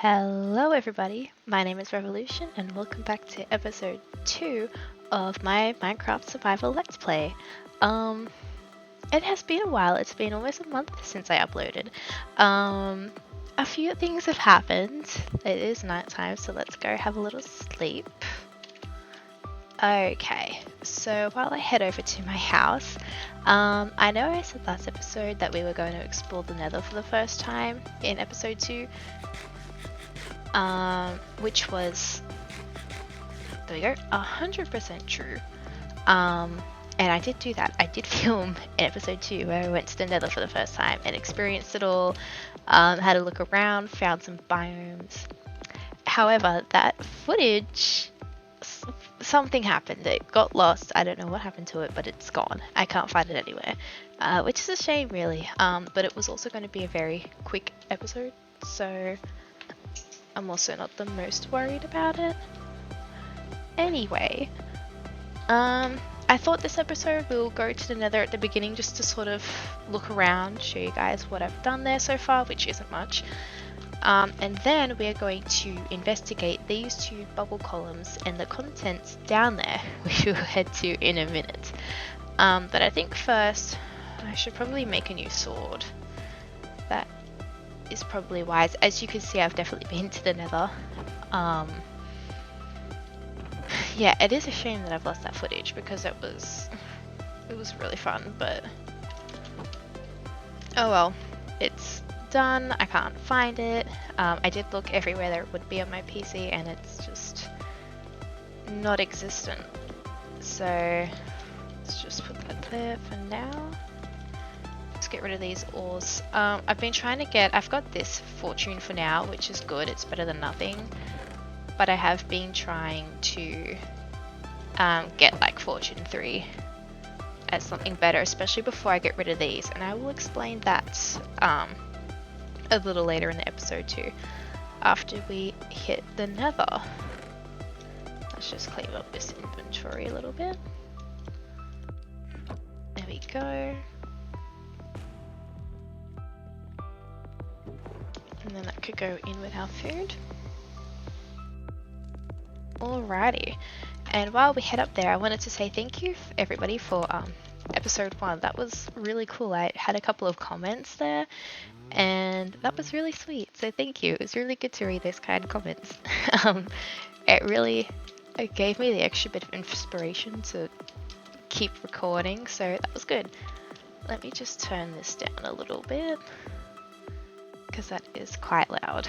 Hello everybody, my name is Revolution and welcome back to episode 2 of my Minecraft survival let's play. It has been a while, it's been almost a month since I uploaded. A few things have happened. It is nighttime, so let's go have a little sleep. Okay, so while I head over to my house, I know I said last episode that we were going to explore the Nether for the first time in episode 2. Which was, there we go, 100% true. And I did do that. I did film in episode 2 where I went to the Nether for the first time and experienced it all, had a look around, found some biomes. However, that footage, something happened. It got lost. I don't know what happened to it, but it's gone. I can't find it anywhere, which is a shame really. But it was also going to be a very quick episode, so I'm also not the most worried about it. Anyway, I thought this episode we'll go to the Nether at the beginning just to sort of look around, show you guys what I've done there so far, which isn't much. And then we are going to investigate these two bubble columns and the contents down there, which we'll head to in a minute. But I think first I should probably make a new sword. That is probably wise. As you can see, I've definitely been to the Nether. Yeah, it is a shame that I've lost that footage because it was really fun, but oh well, it's done. I can't find it. I did look everywhere there would be on my PC and it's just not existent. So let's just put that there for now. Let's get rid of these ores. I've been trying to get, I've got this fortune for now, which is good, it's better than nothing. But I have been trying to get like fortune 3 as something better, especially before I get rid of these. And I will explain that a little later in the episode too, after we hit the Nether. Let's just clean up this inventory a little bit. There we go. And then that could go in with our food. Alrighty, and while we head up there, I wanted to say thank you everybody for episode 1. That was really cool. I had a couple of comments there and that was really sweet, so thank you. It was really good to read those kind of comments. It gave me the extra bit of inspiration to keep recording, so that was good. Let me just turn this down a little bit because that is quite loud.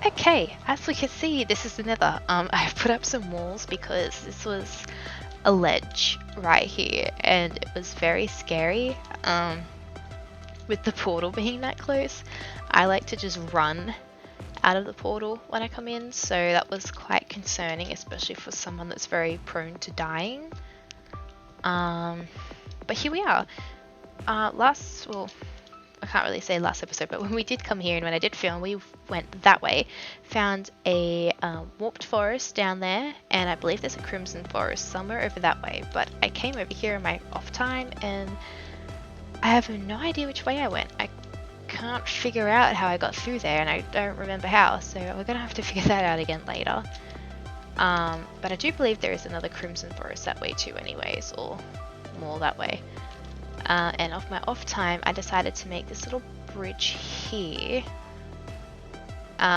Okay, as we can see, this is the Nether. I've put up some walls because this was a ledge right here and it was very scary with the portal being that close. I like to just run out of the portal when I come in, so that was quite concerning, especially for someone that's very prone to dying. But here we are. Well, I can't really say last episode, but when we did come here and when I did film, we went that way, found a warped forest down there, and I believe there's a crimson forest somewhere over that way. But I came over here in my off time and I have no idea which way I went. I can't figure out how I got through there and I don't remember how, so we're gonna have to figure that out again later. But I do believe there is another crimson forest that way too anyways, or more that way. And off my off time, I decided to make this little bridge here,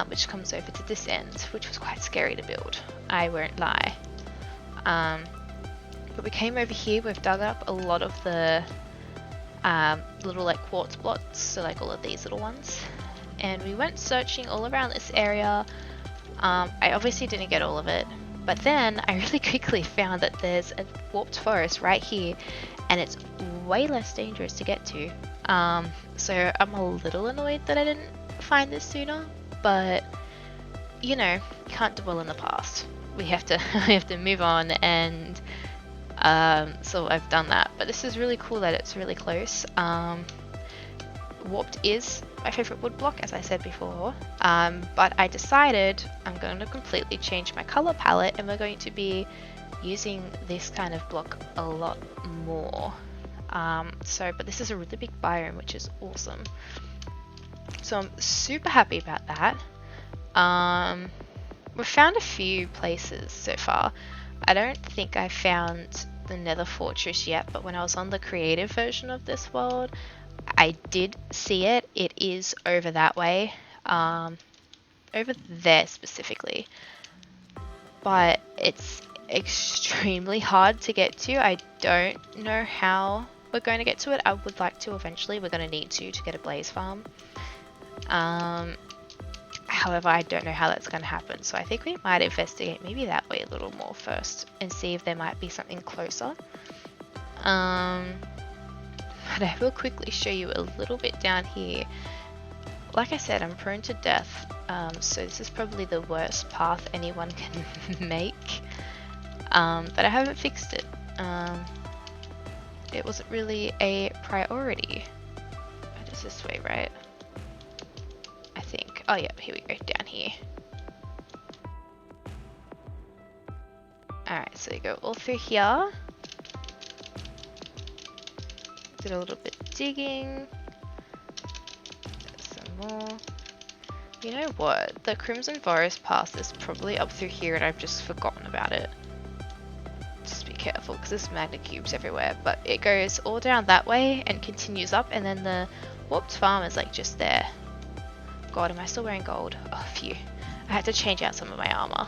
which comes over to this end, which was quite scary to build, I won't lie. But we came over here, we've dug up a lot of the little like quartz blocks, so like all of these little ones, and we went searching all around this area. I obviously didn't get all of it, but then I really quickly found that there's a warped forest right here and it's way less dangerous to get to. So I'm a little annoyed that I didn't find this sooner, but you know, can't dwell in the past. We have to move on, and so I've done that. But this is really cool that it's really close. Warped is my favorite wood block, as I said before, but I decided I'm going to completely change my color palette and we're going to be using this kind of block a lot more. But this is a really big biome, which is awesome. So I'm super happy about that. We've found a few places so far. I don't think I found the Nether Fortress yet, but when I was on the creative version of this world, I did see it. It is over that way, over there specifically. But it's extremely hard to get to. I don't know how we're going to get to it. I would like to eventually. We're going to need to get a blaze farm. However, I don't know how that's going to happen. So I think we might investigate maybe that way a little more first and see if there might be something closer. But I will quickly show you a little bit down here. Like I said, I'm prone to death, so this is probably the worst path anyone can make, but I haven't fixed it. It wasn't really a priority. It is this way, right? I think. Oh yeah, here we go, down here. Alright, so you go all through here. Did a little bit digging. More. You know what? The Crimson Forest Pass is probably up through here and I've just forgotten about it. Just be careful because there's magma cubes everywhere. But it goes all down that way and continues up, and then the warped farm is like just there. God, am I still wearing gold? Oh, phew. I had to change out some of my armor.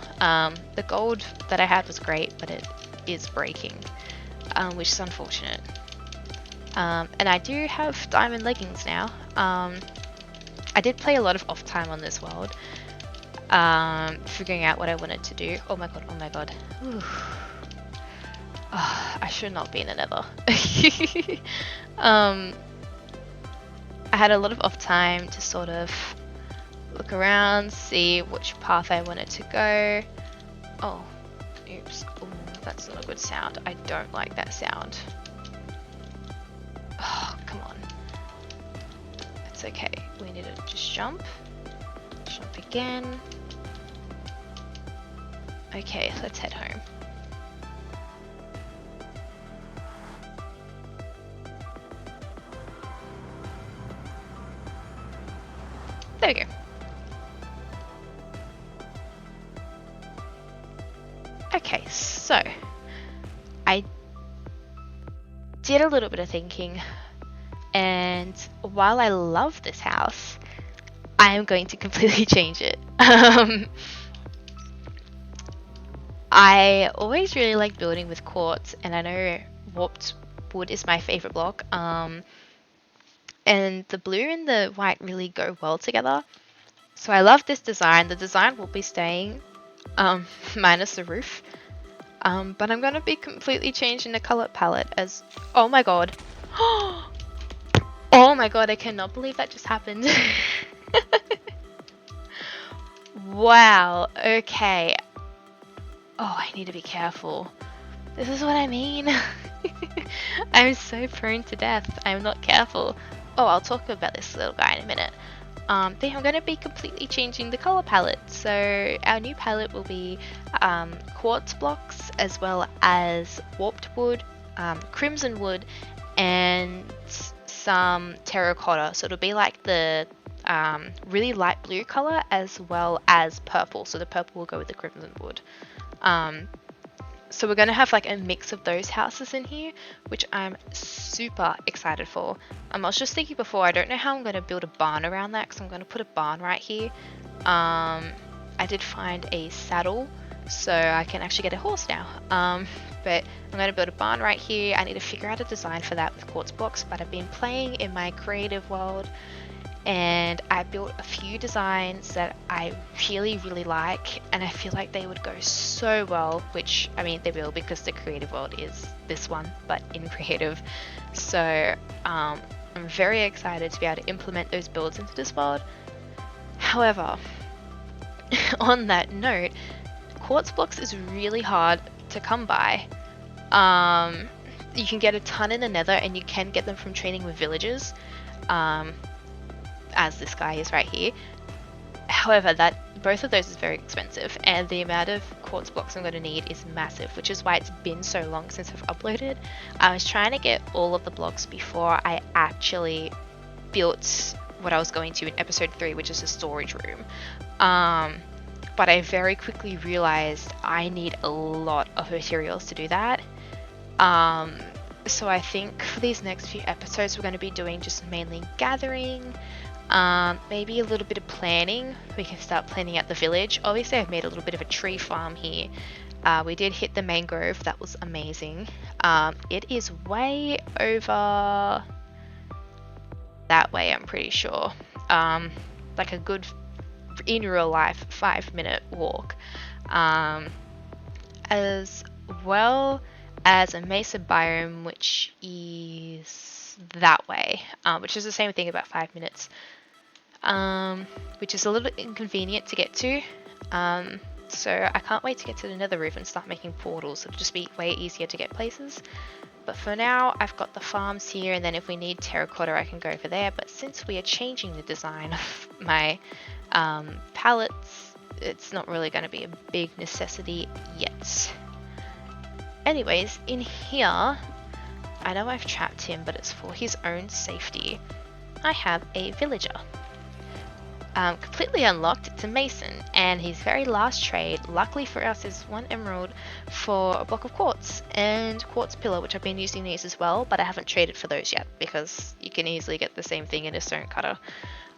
The gold that I had was great, but it is breaking, which is unfortunate. And I do have diamond leggings now. I did play a lot of off time on this world, figuring out what I wanted to do. Oh my god, oh my god. Oh, I should not be in the Nether. I had a lot of off time to sort of look around, see which path I wanted to go. Oh, oops. Ooh, that's not a good sound. I don't like that sound. Oh, come on. It's okay. We need to just jump. Jump again. Okay, let's head home. There we go. Okay, so I did a little bit of thinking, and while I love this house, I am going to completely change it. I always really like building with quartz, and I know warped wood is my favorite block. And the blue and the white really go well together. So I love this design. The design will be staying, minus the roof. But I'm going to be completely changing the color palette as... Oh my god. Oh my god, I cannot believe that just happened. Wow, okay. Oh, I need to be careful. This is what I mean. I'm so prone to death. I'm not careful. Oh, I'll talk about this little guy in a minute. I'm going to be completely changing the color palette. So our new palette will be quartz blocks, as well as warped wood, crimson wood, and some terracotta. So it'll be like the really light blue color as well as purple. So the purple will go with the crimson wood. So we're going to have like a mix of those houses in here, which I'm super excited for. I was just thinking before, I don't know how I'm going to build a barn around that, because I'm going to put a barn right here. I did find a saddle, so I can actually get a horse now. But I'm going to build a barn right here. I need to figure out a design for that with quartz blocks, but I've been playing in my creative world, and I built a few designs that I really like, and I feel like they would go so well, which, I mean, they will, because the creative world is this one, but in creative. So I'm very excited to be able to implement those builds into this world. However, on that note, quartz blocks is really hard to come by. You can get a ton in the Nether, and you can get them from trading with villagers. As this guy is right here. However, that both of those is very expensive, and the amount of quartz blocks I'm going to need is massive, which is why it's been so long since I've uploaded. I was trying to get all of the blocks before I actually built what I was going to in episode 3, which is a storage room. But I very quickly realized I need a lot of materials to do that. So I think for these next few episodes we're going to be doing just mainly gathering, maybe a little bit of planning. We can start planning out the village. Obviously I've made a little bit of a tree farm here. We did hit the mangrove, that was amazing. It is way over that way, I'm pretty sure. Like a good, in real life, 5-minute walk. As well as a mesa biome, which is that way, which is the same thing, about 5 minutes, which is a little bit inconvenient to get to. So I can't wait to get to the Nether roof and start making portals. It'll just be way easier to get places. But for now, I've got the farms here, and then if we need terracotta, I can go over there. But since we are changing the design of my pallets, it's not really going to be a big necessity yet. Anyways, in here, I know I've trapped him, but it's for his own safety. I have a villager. Completely unlocked, it's a mason, and his very last trade, luckily for us, is 1 emerald for a block of quartz and quartz pillar, which I've been using these as well, but I haven't traded for those yet because you can easily get the same thing in a stone cutter.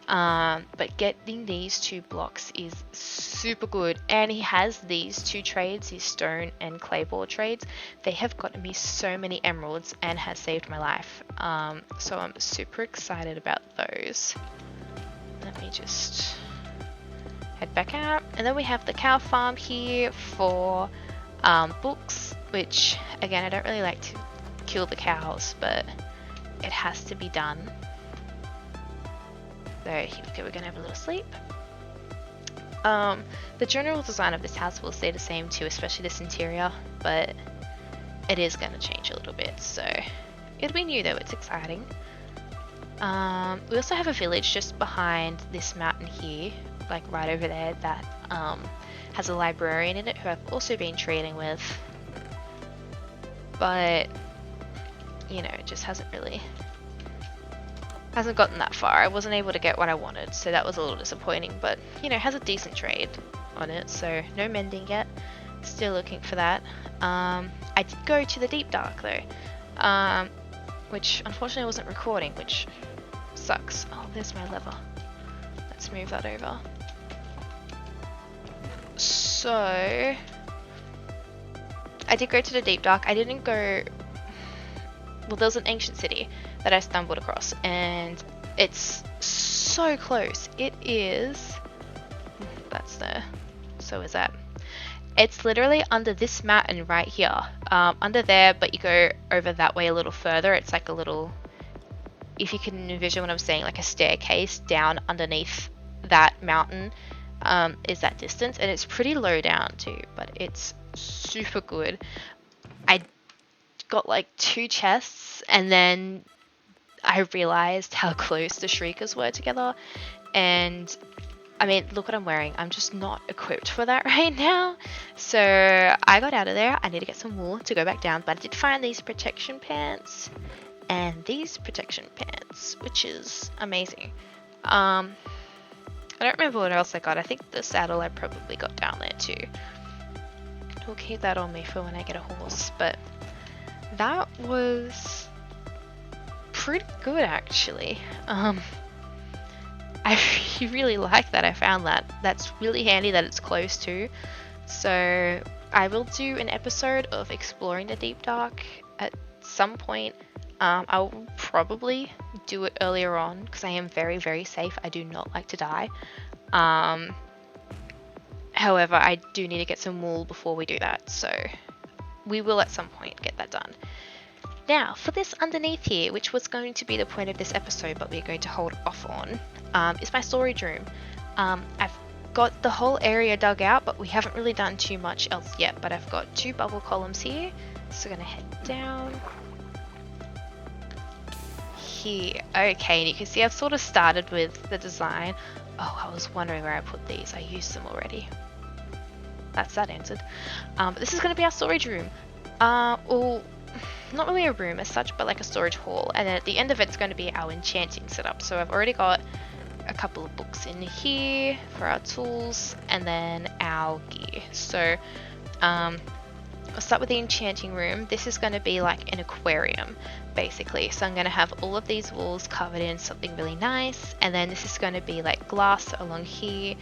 But getting these 2 blocks is super good, and he has these 2 trades, his stone and claybore trades. They have gotten me so many emeralds and has saved my life, so I'm super excited about those. Let me just head back out, and then we have the cow farm here for books, which again, I don't really like to kill the cows, but it has to be done. So here we go, we're gonna have a little sleep. The general design of this house will stay the same too, especially this interior, but it is gonna change a little bit, so it'll be new though, it's exciting. We also have a village just behind this mountain here, like right over there, that has a librarian in it who I've also been trading with, but you know, it just hasn't gotten that far. I wasn't able to get what I wanted, so that was a little disappointing, but you know, it has a decent trade on it, so no mending yet, still looking for that. I did go to the deep dark though, which unfortunately I wasn't recording, which sucks. Oh, there's my lever. Let's move that over. So I did go to the deep dark. I didn't go, well, there was an ancient city that I stumbled across, and it's so close. It is, that's there, so is that. It's literally under this mountain right here, under there, but you go over that way a little further. It's like a little, if you can envision what I'm saying, like a staircase down underneath that mountain, is that distance, and it's pretty low down too, but it's super good. I got like 2 chests, and then I realized how close the shriekers were together, and I mean, look what I'm wearing. I'm just not equipped for that right now. So I got out of there. I need to get some wool to go back down, but I did find these protection pants and these protection pants, which is amazing. I don't remember what else I got. I think the saddle I probably got down there too. We'll keep that on me for when I get a horse, but that was pretty good actually. I really like that I found that. That's really handy that it's close to. So I will do an episode of exploring the deep dark at some point. I will probably do it earlier on because I am very, very safe. I do not like to die. However, I do need to get some wool before we do that. So we will at some point get that done. Now, for this underneath here, which was going to be the point of this episode, but we're going to hold off on, is my storage room. I've got the whole area dug out, but we haven't really done too much else yet, but I've got 2 bubble columns here. So we're going to head down here. Okay, and you can see I've sort of started with the design Oh, I was wondering where I put these. I used them already. That's that answered. But this is going to be our storage room. Well, not really a room as such, but like a storage hall. And then at the end of it's going to be our enchanting setup. So I've already got a couple of books in here for our tools and then our gear. So I'll start with the enchanting room. This is going to be like an aquarium, basically. So I'm going to have all of these walls covered in something really nice. And then this is going to be like glass along here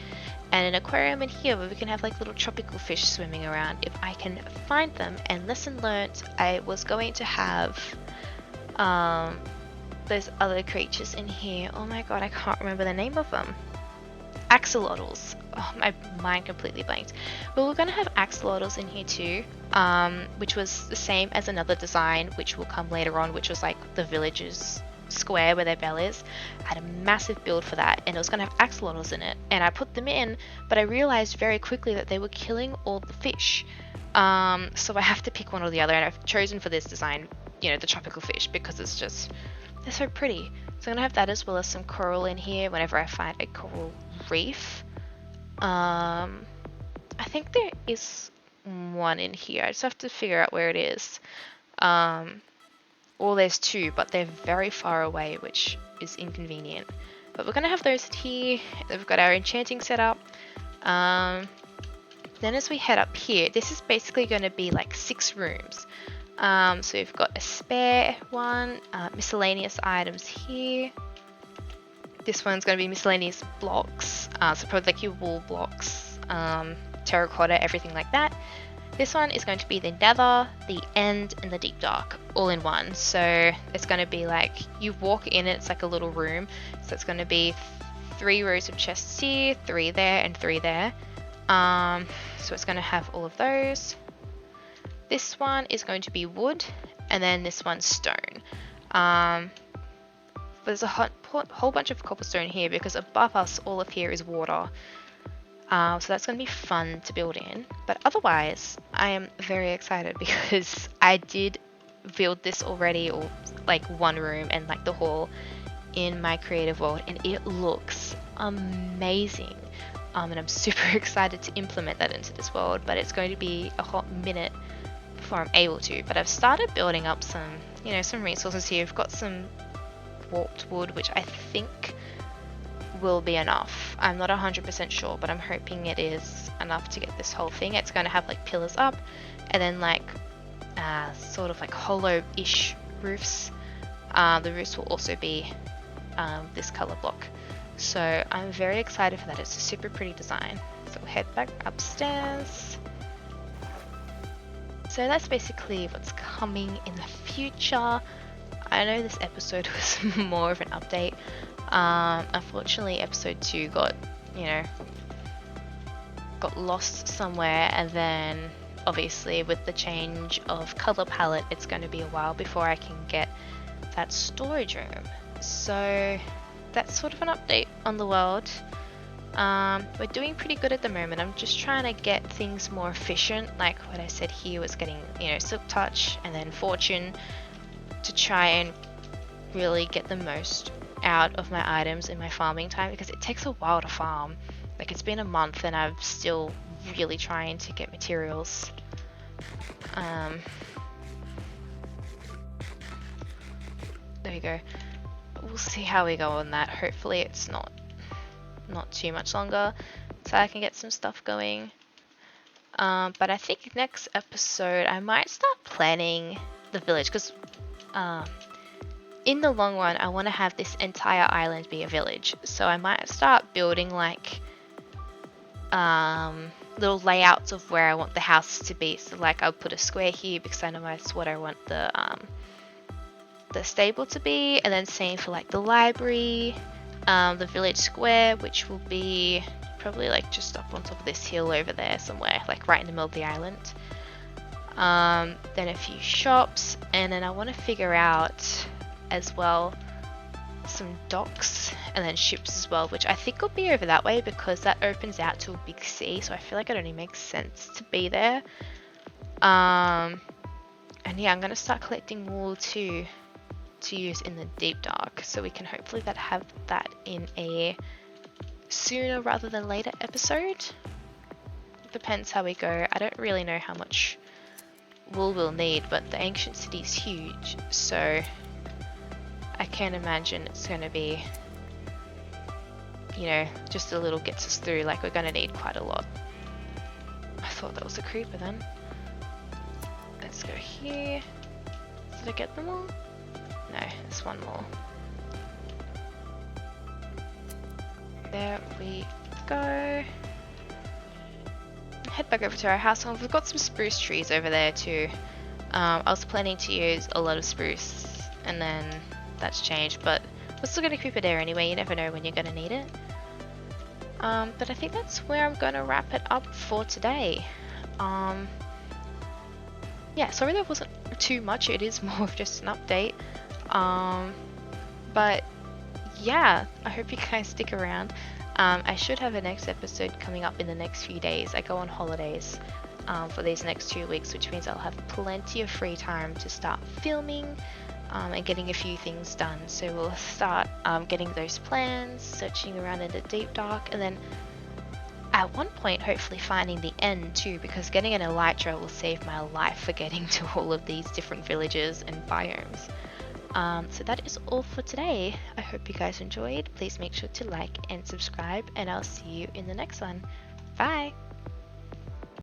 and an aquarium in here where we can have like little tropical fish swimming around if I can find them. And lesson learnt, I was going to have those other creatures in here. Oh my god, I can't remember the name of them. Axolotls. Oh, my mind completely blanked. But we're going to have axolotls in here too, which was the same as another design, which will come later on, which was like the village's square where their bell is. I had a massive build for that, and it was going to have axolotls in it. And I put them in, but I realized very quickly that they were killing all the fish. So I have to pick one or the other, and I've chosen for this design, you know, the tropical fish, because it's just, they're so pretty. So I'm going to have that as well as some coral in here whenever I find a coral reef. I think there is one in here. I just have to figure out where it is. Well, there's two, but they're very far away, which is inconvenient. But we're going to have those here. We've got our enchanting setup. Then as we head up here, this is basically going to be like 6 rooms. So we've got a spare one, miscellaneous items here. This one's going to be miscellaneous blocks, so probably like your wool blocks, terracotta, everything like that. This one is going to be the Nether, the End, and the Deep Dark, all in one. So it's going to be like, you walk in, it's like a little room. So it's going to be 3 rows of chests here, 3 there, and 3 there. So it's going to have all of those. This one is going to be wood, and then this one's stone. There's a whole bunch of cobblestone here because above us, all of here is water. So that's going to be fun to build in. But otherwise, I am very excited because I did build this already, or like one room and like the hall in my creative world, and it looks amazing. And I'm super excited to implement that into this world, but it's going to be a hot minute before I'm able to. But I've started building up some, you know, some resources here. I've got some warped wood, which I think will be enough. I'm not 100% sure, but I'm hoping it is enough to get this whole thing. It's going to have like pillars up and then like sort of like hollow-ish roofs. The roofs will also be this color block. So I'm very excited for that. It's a super pretty design. So we'll head back upstairs. So that's basically what's coming in the future. I know this episode was more of an update. Unfortunately, episode 2 got lost somewhere, and then obviously with the change of color palette, it's going to be a while before I can get that storage room. So that's sort of an update on the world. We're doing pretty good at the moment. I'm just trying to get things more efficient, like what I said here was getting, Silk Touch and then Fortune, to try and really get the most out of my items in my farming time, because it takes a while to farm. Like, it's been a month and I'm still really trying to get materials. There you go. We'll see how we go on that. Hopefully it's not too much longer, so I can get some stuff going. But I think next episode I might start planning the village, because in the long run I want to have this entire island be a village. So I might start building like little layouts of where I want the house to be. So like I'll put a square here because I know that's what I want the stable to be, and then same for like the library, the village square, which will be probably like just up on top of this hill over there somewhere, like right in the middle of the island. Then a few shops, and then I want to figure out as well some docks and then ships as well, which I think will be over that way because that opens out to a big sea, so I feel like it only makes sense to be there. And yeah, I'm going to start collecting wool too, to use in the deep dark, so we can hopefully have that in a sooner rather than later episode. Depends how we go. I don't really know how much wool we'll need, but the ancient city is huge, so I can't imagine it's going to be, you know, just a little gets us through. Like, we're going to need quite a lot. I thought that was a creeper then. Let's go here. Did I get them all? No, there's one more. There we go. Head back over to our house, and we've got some spruce trees over there too. I was planning to use a lot of spruce, and then that's changed, but we're still going to keep it there anyway. You never know when you're going to need it. But I think that's where I'm going to wrap it up for today. Yeah, sorry there wasn't too much. It is more of just an update. But yeah, I hope you guys stick around. I should have a next episode coming up in the next few days. I go on holidays for these next 2 weeks, which means I'll have plenty of free time to start filming and getting a few things done. So we'll start getting those plans, searching around in the deep dark, and then at one point hopefully finding the end too, because getting an elytra will save my life for getting to all of these different villages and biomes. So that is all for today. I hope you guys enjoyed. Please make sure to like and subscribe, and I'll see you in the next one. Bye!